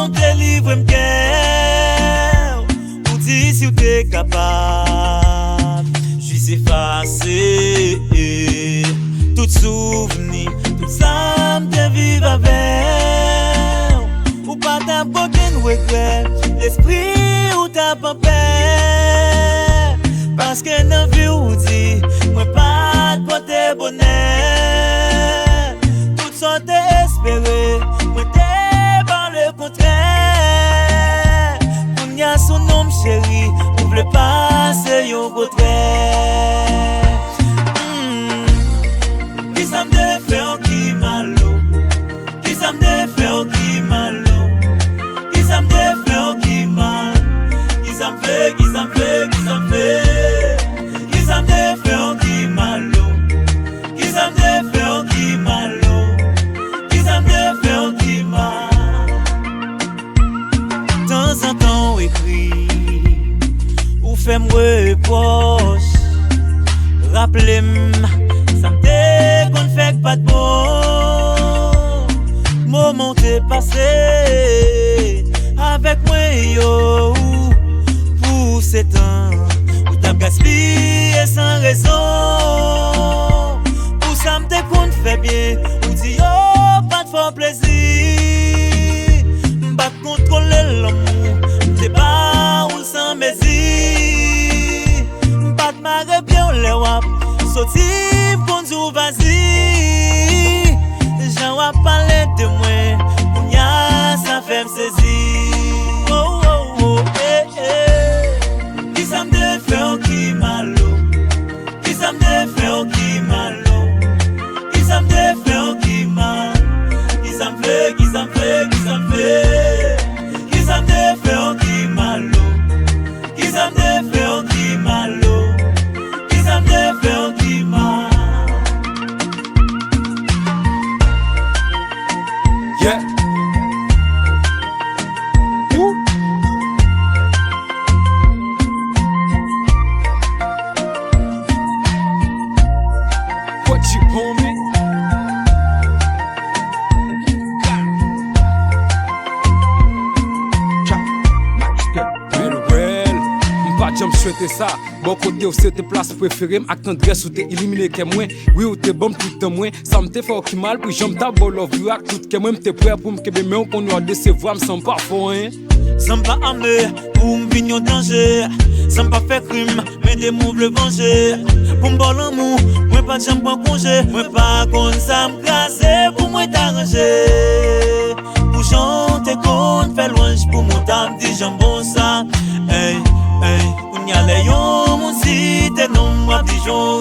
bon délivre m'guerre. Ou dis si t'es capable. J'suis effacé. Tout souvenir, tout ça m'te vive avec. Ou pas t'as aucun regret. L'esprit ou t'as pas peur. Parce que dans vie ou dit, moi pas de côté bonheur. Tout ça t'es espéré, moi t'es par le contraire. Pour n'y a son nom chéri, on veut passer au contraire. Qui ça me fait qui malo? Qui ça me fait qui malo? Qui ça me fait qui mal? Qui ça me fait, qui ça me fait, qui ça me fait? Qui ça me fait qui malo? Qui ça me fait qui malo? Qui ça me fait qui mal? Temps en temps écrit ou fais-moi reproche. Rappelez-moi, ça me dit qu'on ne fait pas de bon. Moment t'est passé avec moi yo. Pour ces temps où t'as gaspillé sans raison. Pour ça me dit qu'on ne fait bien. Ou dit yo, pas de fort plaisir. M'bat contrôler l'amour. M'te pas ou sans mesure. M'bat marre bien les wap. Sorti pour nous vas-y. J'en vais parler de moi. Pour y a ça fait me saisir. Oh oh oh eh eh. Qui ça me fait qui malo? Qui ça me fait qui malo? Qui ça me fait qui mal? Qui ça me fait, qui ça me fait, qui ça me fait? Qui ça me fait qui malo? Qui ça me fait qui malo? Qui ça me fait qui mal? Yeah. Woo. What you homie? J'aime souhaiter ça. Bon côté, c'était place préférée. Avec tendresse, ou t'es éliminé que moi. Oui, ou t'es bon tout le temps moins. Ça me fait qui mal. Puis j'aime ta bol of you. Avec tout que moi, m'te prêt pour m'kebe. Mais on peut décevoir, m'sem pas fort, hein. Ça m'pas amener pour m'vigner en danger. Ça m'pas fait crime, mais des mots le venger. Pour m'bon l'amour, moi pas de j'aime pas congé. Moi pas qu'on ça m'craser pour moi t'arranger. Pour chanter qu'on fait loin, pour mon table, dis j'aime bon ça. Hey, hey. Y'a les yon, mon si t'es non, ma pigeon,